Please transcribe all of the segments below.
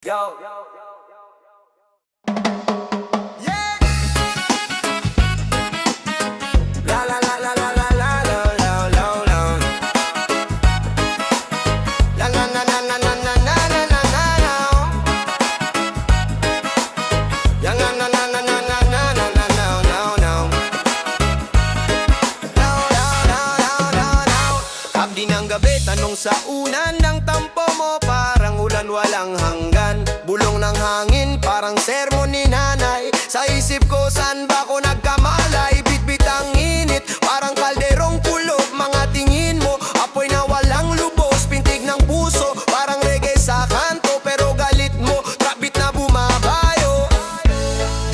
Yo. Yeah. La la la la la la la la la la la. La la la la la la la la la la la. Ya na na na na na na na na na na na na. Abdi ng gabi, tanong sa unan ng tampo mo, parang ulan walang hanggan. Bulong ng hangin, parang sermon ni nanay. Sa isip ko, saan ba ko nagkamalay? Bitbit ang init, parang kalderong pulog. Mga tingin mo, apoy na walang lubos. Pintig ng puso, parang reggae sa kanto. Pero galit mo, trap beat na bumabayo.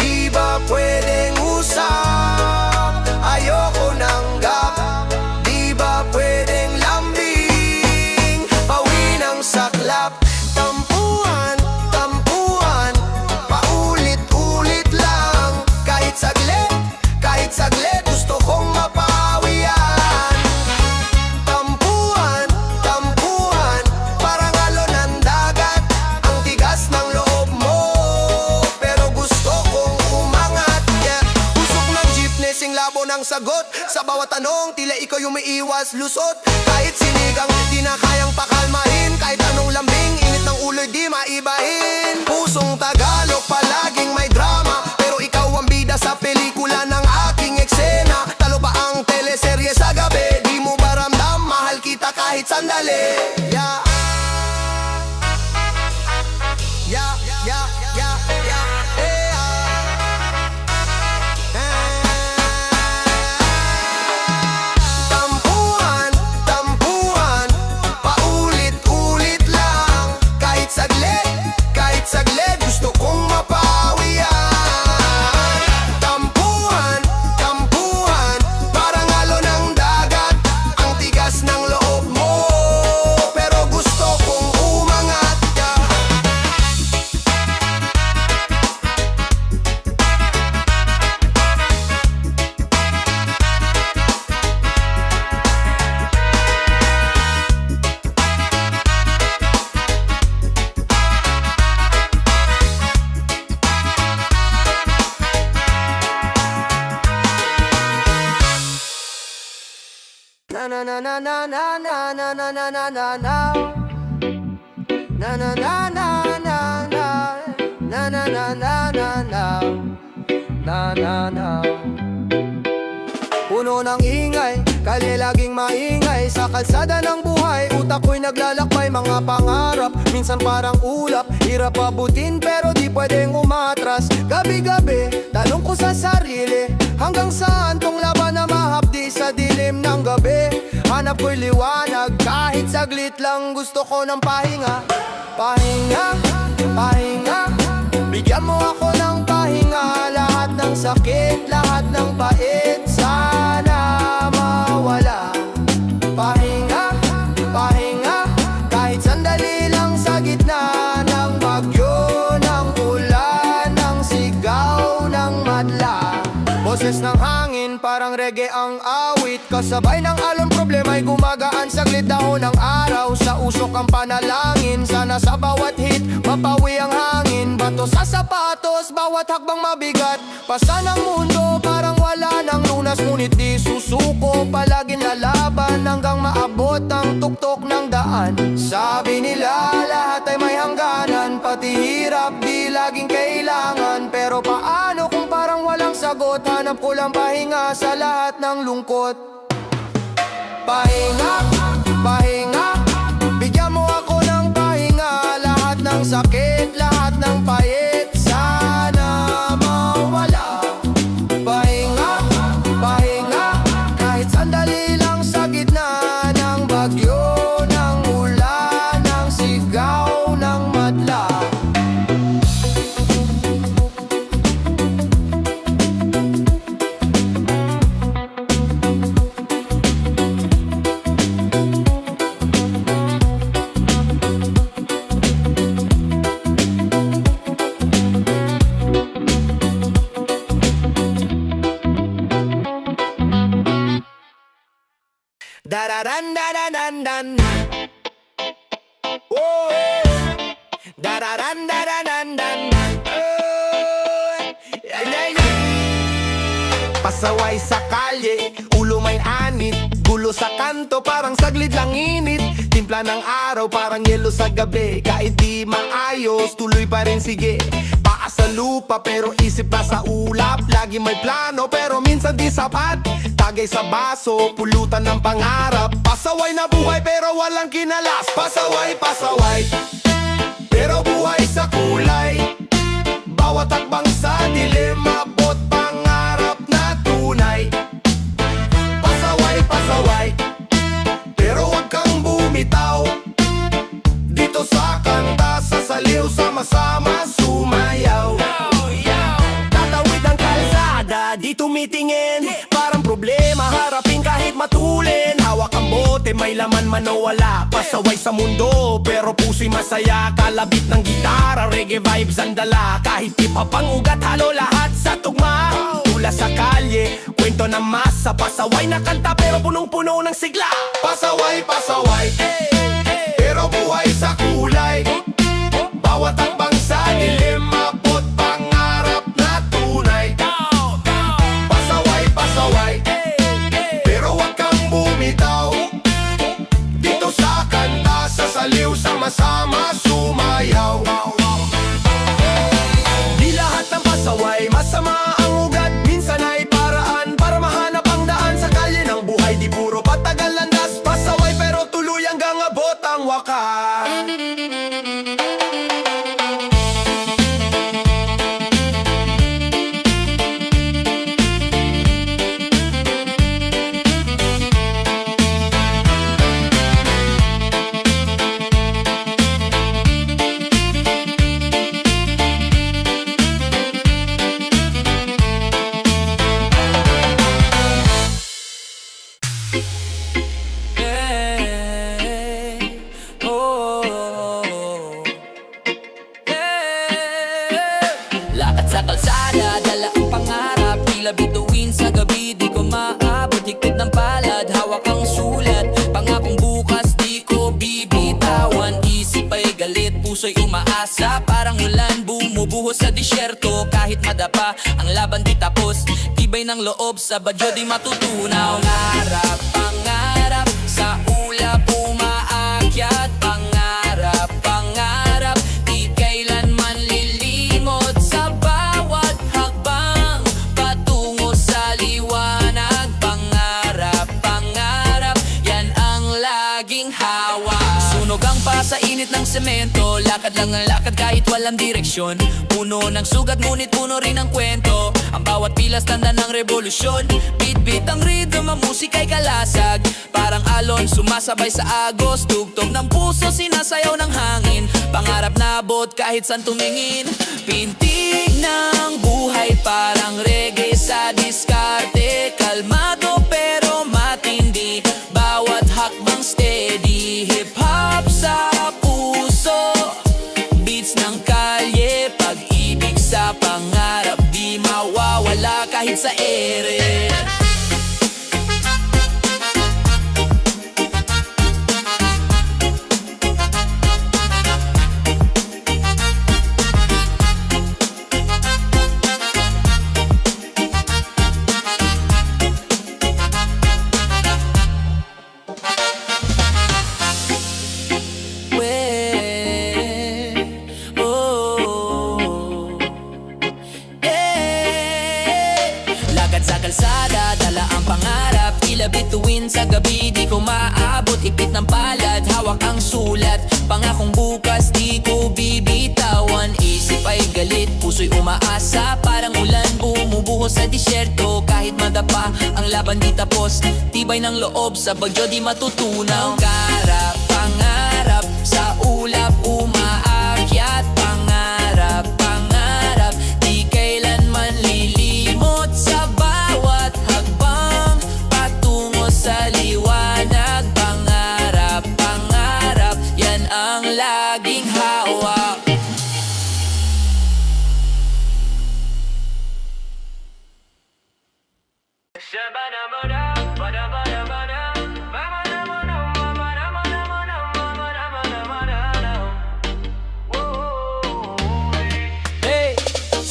Di ba pwedeng usap? Ayoko ng gap. Di ba pwedeng lambing? Pawi ng saklap. Tampuhan, tampuhan, paulit-ulit lang. Kahit saglit, gusto kong mapawian. Tampuhan, tampuhan, parang alon ng dagat. Ang tigas ng loob mo, pero gusto kong umangat, yeah. Usok ng jeepney, singlabo ng sagot. Sa bawat tanong, tila ikaw yung may iwas lusot. Kahit sinigang, di na kayang pakalmahin. Kahit anong lambing, init ng ulo'y di maibahin. Pusong Tagalog, palaging may drama. Pero ikaw ang bida sa pelikula ng aking eksena. Talo pa ang teleserye sa gabi. Di mo ba ramdam, mahal kita kahit sandali. Yeah. Yeah, yeah, yeah, yeah, yeah. Tampuhan, tampuhan, paulit-ulit lang. Kahit saglit, gusto kong mapawian. Tampuhan, tampuhan, parang alon ng dagat. Ang tigas ng loob mo, pero gusto kong umangat, yeah. Na na na na na na na na na na na na. Na na na na na na. Na na na na na na. Na na na. Puno ng ingay, kalye laging maingay. Sa kalsada ng buhay, utak ko'y naglalakbay. Mga pangarap, minsan parang ulap. Hirap abutin pero di pwedeng umatras. Gabi-gabi, tanong ko sa sarili, hanggang saan tong laban na mahapdi sa dilim ng gabi? Hanap ko'y liwanag, kahit saglit lang. Gusto ko ng pahinga. Pahinga, pahinga, bigyan mo ako ng pahinga. Lahat ng sakit, lahat ng pait, sana mawala. Pahinga, pahinga, kahit sandali lang sa gitna ng bagyo, ng ulan, ng sigaw, ng madla. Boses ng hangin, parang reggae ang awit. Kasabay ng alon, problema'y gumagaan. Saglit dahon ng araw, sa usok ang panalangin. Sana sa bawat hit, mapawi ang hangin. Bato sa sapatos, bawat hakbang mabigat. Pasa ng mundo, parang wala ng lunas. Ngunit di susuko, palaging lalaban hanggang maabot ang tuktok ng daan. Sabi nila, lahat ay may hangganan. Pati hirap, di laging kailangan. Pero paano kung parang walang sagot? Hanap ko lang pahinga sa lahat ng lungkot. Pahinga, pahinga, bigyan mo ako ng pahinga. Lahat ng sakit, lahat ng pait, sana mawala. Pahinga, pahinga, kahit sandali lang sa gitna ng bagyo, ng ulan, ng sigaw, ng madla. Da da dan da da dan dan. Oh, Dararan, dararan, dan, pasaway sa kalye, ulo may anit, gulo sa kanto, parang saglit lang init. Timpla ng araw, parang yelo sa gabi. Kahit di maayos, tuloy pa rin sige. Paa sa lupa, pero isip pa sa ulap. Lagi may plano, pero minsan di sapat. Tagay sa baso, pulutan ng pangarap. Pasaway na buhay, pero walang kinalas. Pasaway, pasaway, pero buhay sa kulay. Bawat takbang sa dilim, abot pangarap na tunay. Pasaway, pasaway, pero wag kang bumitaw. Dito sa kanta, sasaliw, sama-sama sumayaw. Tatawid ang kalsada, di tumitingin. Parang problema, harapin kahit matulin. Hawak ang bote, may laman man o wala. Pasaway sa mundo, pero puso'y masaya. Kalabit ng gitara, reggae vibes ang dala. Kahit hip-hop ang ugat, halo lahat sa tugma. Tula sa kalye, kwento ng masa. Pasaway na kanta, pero punong-puno ng sigla. Pasaway, pasaway, pero buhay sa kulay. Bawat takbang sa dilim, abot pangarap na tunay. Pasaway, pasaway, pero wag kang bumitaw. Dito sa kanta, sasaliw, sama-sama sumayaw. Di lahat ng pasaway masama ang ugat. Minsan ay paraan para mahanap ang daan sa kalye ng buhay. Di puro patagal landas, pasaway pero tuloy hanggang abot ang wakas. Lakad sa kalsada, dala ang pangarap. Tila bituin sa gabi, di ko maabot. Higpit ng palad, hawak ang sulat. Pangakong bukas, di ko bibitawan. Isip ay galit, puso'y umaasa. Parang ulan, bumubuhos sa disyerto. Kahit madapa, ang laban di tapos. Tibay ng loob, sa badyo di matutunaw. Pangarap, pangarap, sa ulap umaakyat. Pangarap, pangarap, di kailanman lilimot. Sa bawat hakbang, patungo sa liwanag. Pangarap, pangarap, yan ang laging hawak. Sunog ang pa sa init ng semento. Lakad lang ang lakad kahit walang direksyon. Puno ng sugat ngunit puno rin ang kwento. Ang bawat pilas tanda ng revolusyon. Beat-beat ang rhythm, ang musika'y kalasag. Parang alon sumasabay sa agos. Tugtog ng puso sinasayaw ng hangin. Pangarap na abot kahit saan tumingin. Pintig ng buhay parang reggae sa diskarte. Kalmado pero matindi, bawat hakbang steady. Hip-hop sa puso, beats ng kalye. Pag-ibig sa pangarap, di mawawala kahit sa ere. Sa kalsada, dala ang pangarap. Tila bituin sa gabi, di ko maabot. Ipit ng palad, hawak ang sulat. Pangakong bukas, di ko bibitawan. Isip ay galit, puso'y umaasa. Parang ulan, bumubuhos sa disyerto. Kahit madapa, ang laban di tapos. Tibay ng loob, sa bagyo di matutunaw. Pangarap, pangarap, sa ulap umaakyat. Pangarap, pangarap, di kailanman lilimot. Sa bawat hakbang, patungo sa liwanag. Pangarap, pangarap, yan ang laging hawak.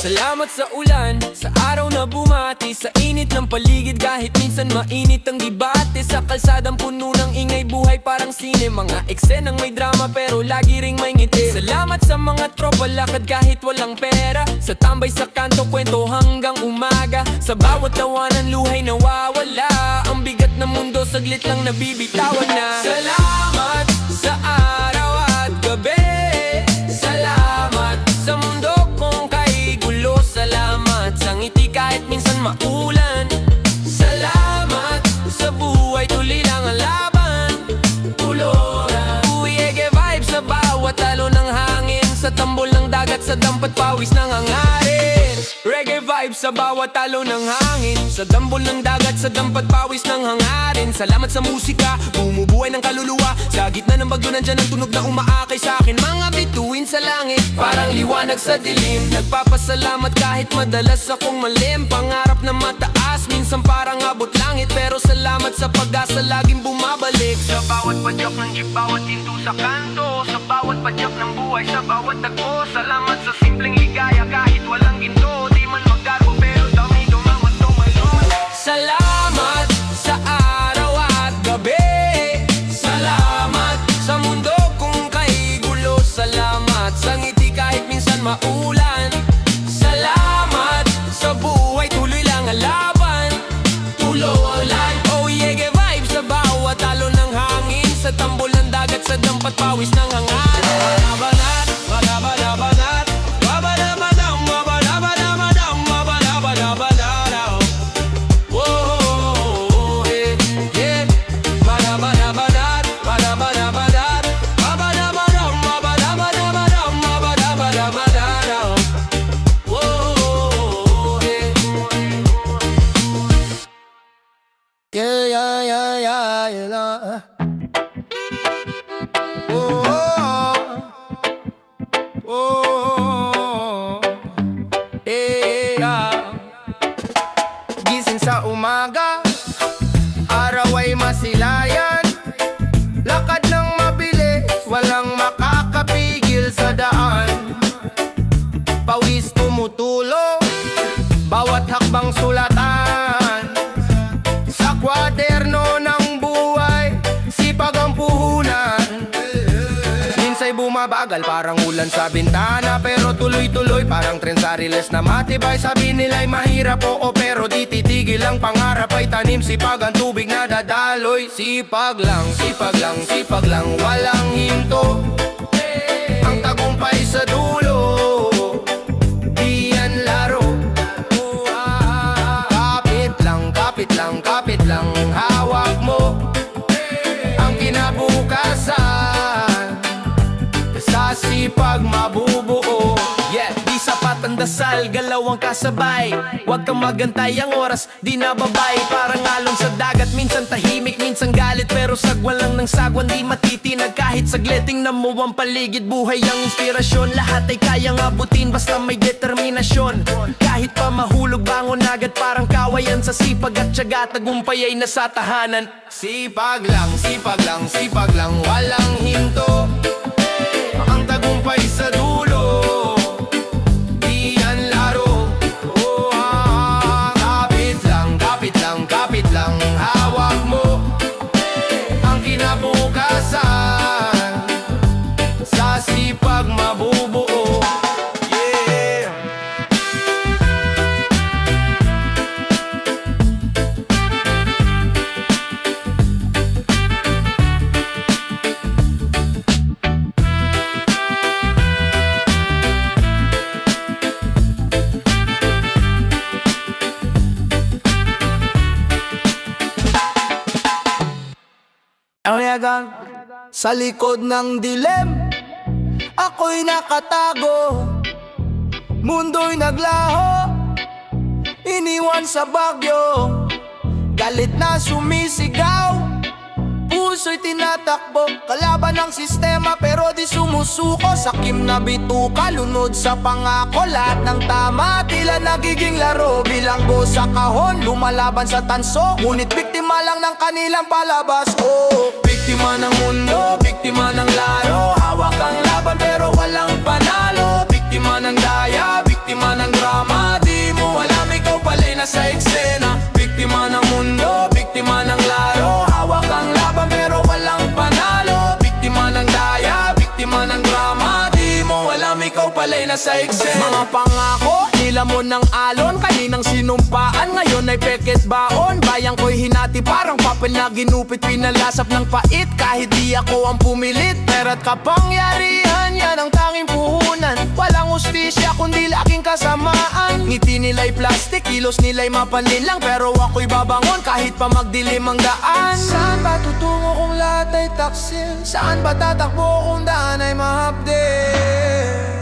Salamat sa ulan, sa araw na bumati, sa init ng paligid kahit minsan mainit ang debate. Sa kalsadang puno ng ingay, buhay parang sine. Mga eksenang may drama pero lagi ring may ngiti. Salamat sa mga tropa, lakad kahit walang pera. Sa tambay sa kanto, kwento hanggang umaga. Sa bawat tawanan, luhay nawawala. Ang bigat ng mundo, saglit lang nabibitawan na. Salamat sa araw at gabi. Salamat sa mundo kung kay gulo. Salamat sa ngiti kahit minsan maulan. Salamat sa buhay, tuloy lang ang laban. Tuloran Uyege vibes sa bawat talo ng hangin. Sa tambol ng dagat, sa dampat pawis ng hangarin. Reggae vibes sa bawat talo ng hangin. Sa dambol ng dagat, sa dampat pawis ng hangarin. Salamat sa musika, bumubuhay ng kaluluwa. Sa gitna ng bagyo nandyan ang tunog na umaakay sa akin. Mga bituin sa langit, parang liwanag sa dilim. Nagpapasalamat kahit madalas akong malim. Pangarap na mataas, minsan parang abot langit. Pero salamat sa pag-asa, laging bumabalik. Sa bawat padyak ng jeep, bawat hinto sa kanto. Sa bawat padyak ng buhay, sa bawat dagpo. Salamat sa simpleng ligaya kahit walang ginto. Di man maggarbo pero dami dumangon tumalon. Salamat sa araw at gabi. Salamat sa mundo kung kay gulo. Salamat sa ngiti kahit minsan maulan. Salamat sa buhay, tuloy lang ang laban. Tulolan Oh yeah, vibes sa bawat talo ng hangin. Sa tambol ng dagat, sa dampat pawis ng hangarin. Mabanabanat, mabanabanat, mabanabanam, mabanabanam, mabanabanam. Whoa, yeah. Mabanabanat, mabanabanat, mabanabanam, mabanabanam, mabanabanam. Whoa, Yeah, yeah, yeah, yeah, yeah. Oh, oh, oh, yeah. Gising sa umaga, araw ay masilayan. Lakad ng mabilis, walang makakapigil sa daan. Pawis tumutulo, bawat hakbang sulatan. Sa kwaderno ng buhay, sipag ang puhunan. Minsa'y bumabagal parang ulan sa bintana, pero tuloy-tuloy parang tren sa riles na matibay. Sabi nila'y mahirap, oo, pero di titigil ang pangarap. Ay tanim, sipag ang tubig na dadaloy. Sipag lang, sipag lang, sipag lang, walang hinto. Ang tagumpay sa dulo, di yan laro. Kapit lang, kapit lang, hawak mo ang kinabukasan. Sa sipag mabubuo. Yeah, di sapat ang dasal, galawang kasabay. Huwag kang magantay, ang oras di nababay. Parang alon sa dagat, minsan tahimik, minsan galit. Pero sagwan lang ng sagwan, di matitinag kahit saglit. Tingnan mo ang paligid, buhay ang inspirasyon. Lahat ay kayang abutin, basta may determinasyon. Kahit pa mahulog, bangon agad, parang kawayan. Sa sipag at tiyaga, tagumpay ay nasa tahanan. Sipag lang, sipag lang, sipag lang, walang hinto. Ang tagumpay sa dulo, di yan laro. Oh, kapit lang, kapit lang, kapit lang, hawak mo ang kinabukasan. Sa sipag mabubuo. Yeah. Sa likod ng dilim, ako'y nakatago. Mundo'y naglaho, iniwan sa bagyo. Galit na sumisigaw, puso'y tinatakbo. Kalaban ng sistema pero di sumusuko. Sakim na bituka, lunod sa pangako. Lahat ng tama, tila nagiging laro. Bilanggo sa kahon, lumalaban sa tanso. Ngunit biktima lang ng kanilang palabas. Oh, biktima ng mundo, biktima ng laro. Hawak ang laban pero walang panalo. Biktima ng daya, biktima ng drama. pala'y nasa eksena. Mga pangako, nilamon ng alon, kaninang sinumpaan, ngayon ay pekes baon. Bayang ko'y hinati parang papel na ginupit, pinalasap ng pait kahit di ako ang pumilit. Pera't kapangyarihan, yan ang tanging puhunan. Walang ustisya kundi laking kasamaan. Ngiti nila'y plastic, kilos nila'y mapanlin lang, pero ako'y babangon kahit pa magdilim ang daan. Saan ba tutungo kung lahat ay taksil? Saan ba tatakbo kung daan ay mahapdin?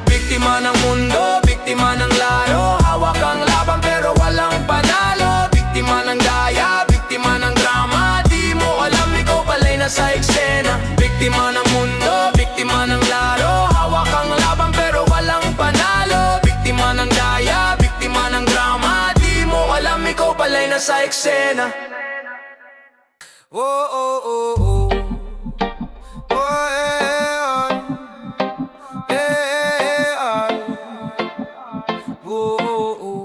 Biktima ng mundo, biktima ng laro, hawak ang laban pero walang panalo. Biktima ng daya, biktima ng drama, di mo alam ikaw pala'y nasa eksena. Biktima ng mundo, biktima ng laro, hawak ang laban pero walang panalo. Biktima ng daya, biktima ng drama, di mo alam ikaw pala'y nasa eksena. Oh, oh, oh, oh. Oh, eh, oh, oh, oh.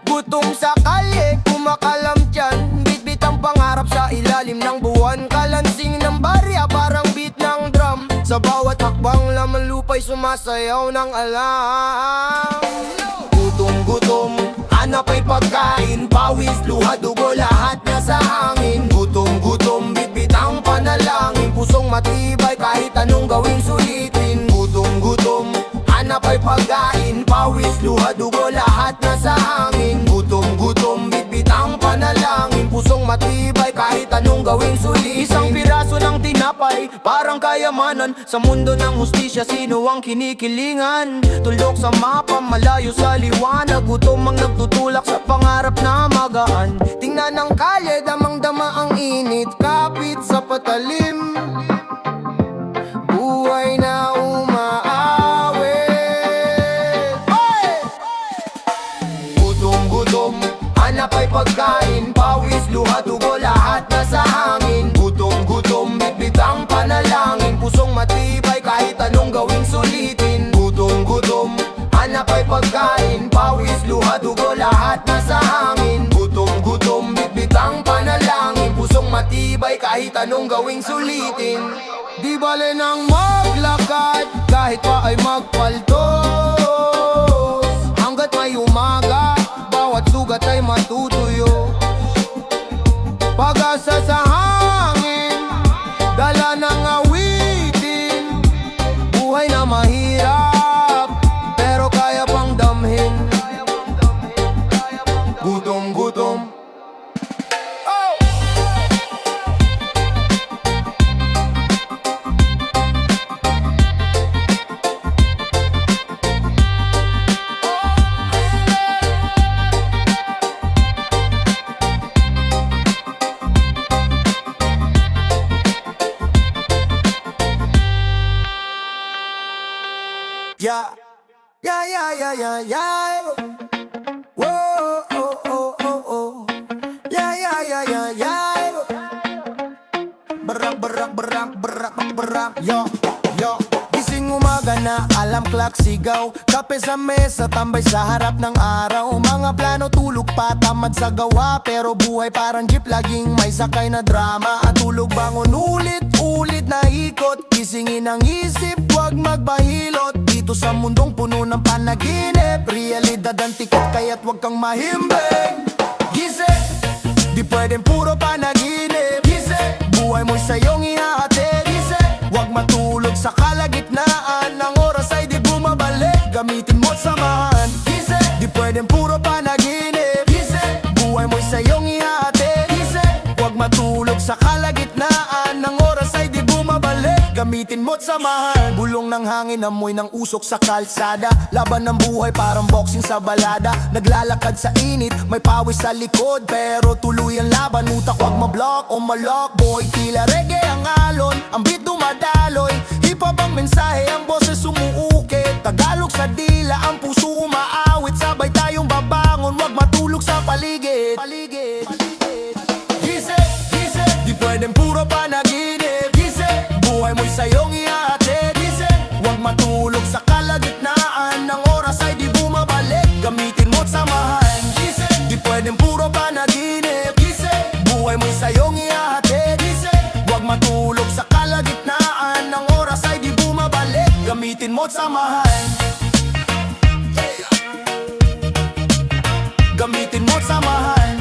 Gutom sa kalye, kumakalam tiyan. Bit-bit ang pangarap sa ilalim ng buwan. Kalansing ng barya, parang beat ng drum. Sa bawat hakbang laman lupa'y sumasayaw ng alam. Gutom, hanap ay pagkain. Pawis, luha, dugo, lahat nasa hangin. Gutom, bit-bit ang panalangin. Pusong matibay kahit anong gawing sulitin. Gutom, hanap ay pagkain. Pawis, luha, dugo, lahat nasa hangin. Gutom, bit-bit ang panalangin. Pusong matibay kahit anong gawing sulitin. Isang piraso ng tinapay, parang kayamanan. Sa mundo ng hustisya, sino ang kinikilingan? Tuldok sa mapa, malayo sa liwanag. Gutom ang nagtutulak sa pangarap na magaan. Tingnan ang kalye, damang-dama ang init. Kapit sa patalim, buhay na umaawit. Hey! Gutom, hanap ay pagkain. Pawis, luha, dugo, lahat nasa hangin. Gutom, bit-bit ang panalangin. Pusong matibay kahit anong gawing sulitin. Gutom, hanap ay pagkain. Pawis, luha, dugo, lahat nasa hangin. Gutom, bit-bit ang panalangin. Pusong matibay kahit anong gawing sulitin. Di bale nang maglakad kahit pa ay magpaltos. Hanggat may umaga, bawat sugat ay matutuyo. Pag-asa sa hangin, dala ng awitin. Buhay na mahirap, pero kaya pang damhin. Gutom. Oh! Yeah. Whoa, oh. Yeah. Barak. Yo. Gising umaga na, alam clock sigaw. Kape sa mesa, tambay sa harap ng araw. Mga plano tulog pa, tamad sa gawa. Pero buhay parang jeep, laging may sakay na drama. At tulog bangon ulit na ikot. Gisingin ang isip, huwag magbahilot. Dito sa mundong puno ng panaginip, realidad ang tikat kaya't huwag kang mahimbing. Gising, di pwedeng puro panaginip. Gising, buhay mo'y sa'yong ihahatid. Gising, huwag matulog sa kalagitnaan. Ang oras ay di bumabalik, gamitin mo't samahan. Gising, di pwedeng puro panaginip. Gising, buhay mo'y sa'yong ihahatid. Gising, huwag matulog sa kalagitnaan. Ang oras ay di bumabalik, gamitin mo't samahan. Bulong ng hangin, amoy ng usok sa kalsada. Laban ng buhay parang boxing sa balada. Naglalakad sa init, may pawis sa likod. Pero tuloy ang laban, utak wag ma-block o ma-lock. Boy, tila reggae ang alon, ang beat dumadaloy. Hip-hop ang mensahe, ang boses sumuukit. Tagalog sa dila, ang puso umaawit. Sabay tayong babangon, wag matulog sa paligid. Gising, di pwedeng puro panaginip. Buhay mo'y sa'yong ihahatid. Huwag matulog sa kalagitnaan. Ang oras ay di bumabalik, gamitin mo't samahan. Di pwedeng puro panaginip. Buhay mo'y sa'yong ihahatid. Huwag matulog sa kalagitnaan. Ang oras ay di bumabalik, Gamitin mo't samahan. Gamitin mo't samahan.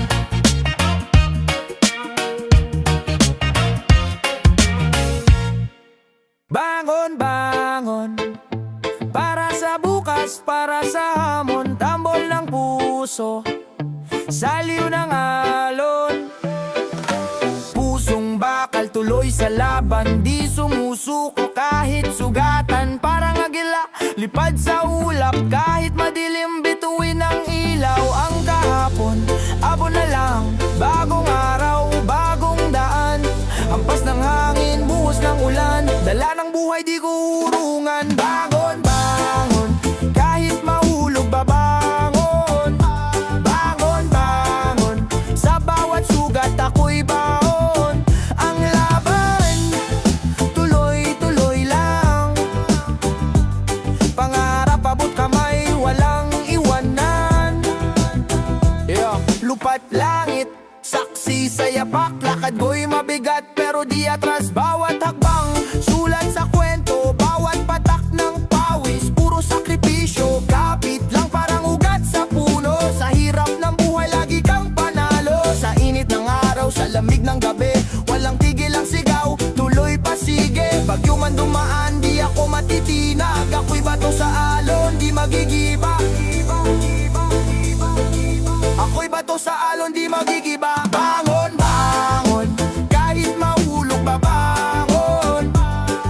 Bangon, bangon, para sa bukas, para sa hamon. Tambol ng puso, saliw ng alon. Pusong bakal, tuloy sa laban, di sumusuko kahit sugatan. Parang agila, lipad sa ulap, kahit madilim, bituin ang ilaw. Ang kahapon, abon na lang, bagong araw, bagong daan. Hampas ng hangin, buhos ng ulan, dala ng buhay di ko urungan. Bangon, bangon, kahit mahulog babangon. Bangon, bangon, sa bawat sugat ako'y baon. Ang laban, tuloy-tuloy lang. Pangarap abot kamay, walang iwanan. Lupat langit, saksi sa yapak. Lakad ko'y mabigat pero di atras. Bawat hakbang, sulat sa kwento. Bawat patak ng pawis, puro sakripisyo. Kapit lang parang ugat sa puno. Sa hirap ng buhay lagi kang panalo. Sa init ng araw, sa lamig ng gabi, walang tigil ang sigaw, tuloy pasige. Bagyo man dumaan, di ako matitinag. Ako'y bato sa alon, di magigiba. Ako'y bato sa alon, di magigiba. Bangon, bangon, kahit mahulog babangon.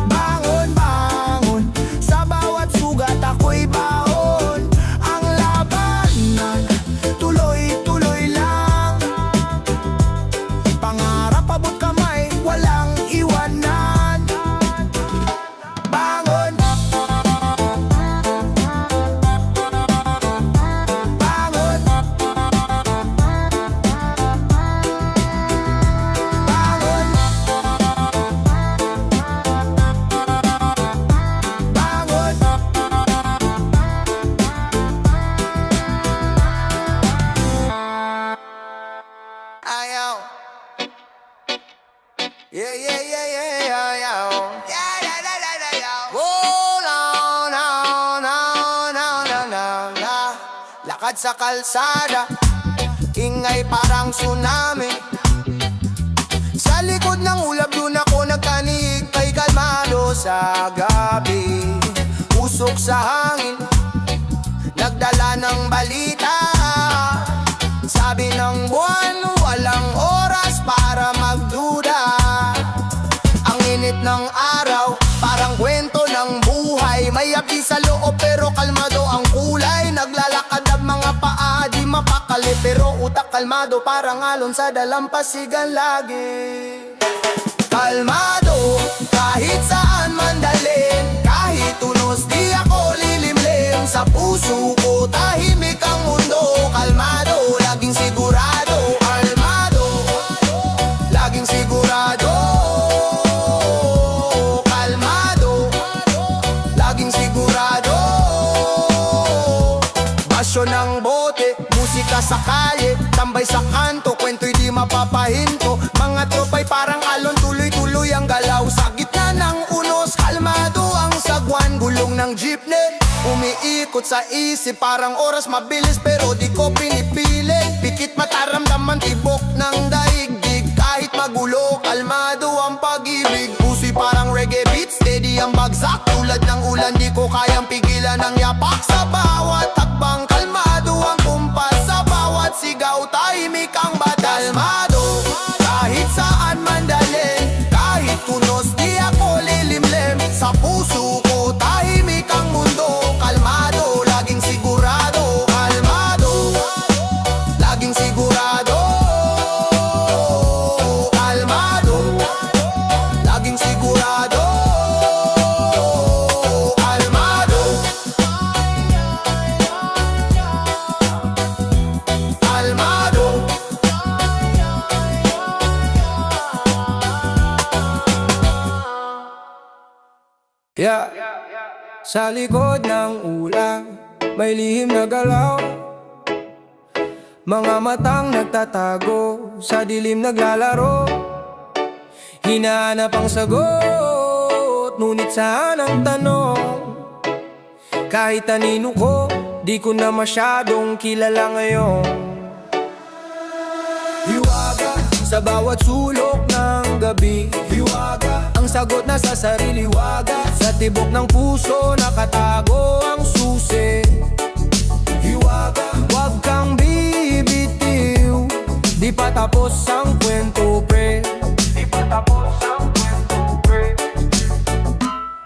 Bangon, bangon, sa bawat sugat ako'y baon. Ang labanan, tuloy-tuloy lang. Pangarap abot kamay, walang iwanan. Bangon, bangon, ayaw. Yeah, yeah, yeah, yeah, yeah, yeah. Yeah, yeah, yeah, yeah, yeah, yeah. Oh, no, no, no, no, no, no, no. Lakad sa kalsada, ingay parang tsunami. Sa likod ng ulap doon ako nagtanig, kay kalmado sa gabi. Usok sa hangin, nagdala ng balita. Sabi ng buwan, walang oras para magduda. Ang init ng araw, parang kwento ng buhay. May api sa loob pero kalmado ang kulay. Naglalakad ang mga paa, di mapakali, pero utak kalmado, parang alon sa dalampasigan lagi. Kalmado, kahit saan man dalhin, kahit unos di ako lilimlim. Sa puso ko tahimik ang mundo. Kalmado, laging sigurado. Kalmado, laging sigurado. Kalmado, laging sigurado. Basyo ng bote, musika sa kalye, tambay sa kanto, kwento'y di mapapahinto. Mga tropay parang alon, tuloy-tuloy ang galaw. Sa gitna ng unos, kalmado ang sagwan. Gulong ng jeepney, umiikot sa isip, parang oras mabilis pero di ko pinipilit. Pikit mataramdaman, tibok ng daigdig. Kahit magulo, kalmado ang pag-ibig. Puso'y parang reggae beat, steady ang bagsak. Tulad ng ulan, di ko kayang pigilan ang yapak. Sa bawat hakbang, kalmado ang kumpas. Sa bawat sigaw, tahimik ang batas. Kalmado, kahit saan man dalhin, kahit tunos di ako lilimlim. Sa puso ko, tahimik ang mundo. Kalmado, laging sigurado. Kalmado, laging sigurado. Kalmado, laging sigurado. Kalmado, kalmado. Yeah. Sa likod ng ulang, may lihim na galaw. Mga matang nagtatago, sa dilim naglalaro. Hinahanap ang sagot, ngunit saan ang tanong? Kahit anino ko, di ko na masyadong kilala ngayon. Hiwaga sa bawat sulok ng gabi. Hiwaga ang sagot na sa sarili. Hiwaga sa tibok ng puso, nakatago ang susi. Hiwaga, wag kang bibitiw. Di pa tapos ang kwento, pre. Di pa tapos ang kwento, pre.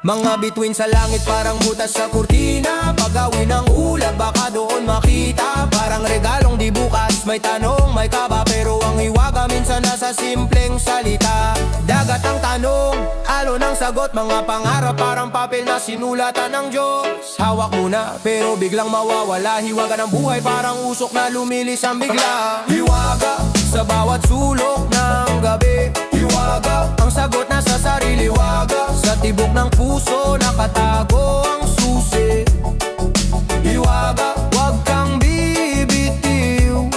Mga bituin sa langit parang butas sa kurtina. Pagawin ng ulap baka doon makita. Parang regalong di bukas, may tanong, may kaba. Pero ang hiwaga minsan nasa simpleng salita. Dagat ang tanong, alon ang sagot. Mga pangarap parang papel na sinulatan ng Diyos. Hawak muna pero biglang mawawala. Hiwaga ng buhay parang usok na lumilis ang bigla. Hiwaga sa bawat sulok ng gabi. Hiwaga ang sagot na sa sarili. Hiwaga sa tibok ng puso, nakatago ang susi. Hiwaga, wag kang bibitiw.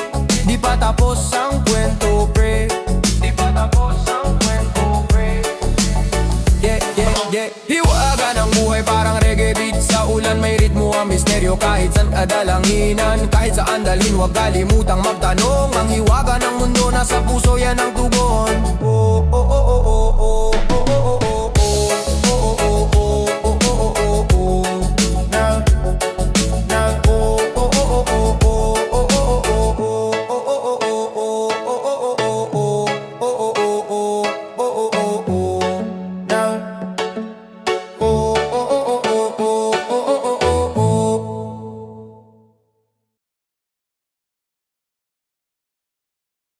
Di pa tapos ang kwento, pre. Di pa tapos ang kwento, pre. Yeah, yeah, yeah. Hiwaga ng buhay parang reggae beat. Sa ulan may ritmo ang misteryo. Kahit saan kadalanginan, kahit saan dalhin, huwag kalimutang magtanong. Ang hiwaga ng mundo nasa puso, yan ang tugon. Oh, oh, oh, oh, oh, oh.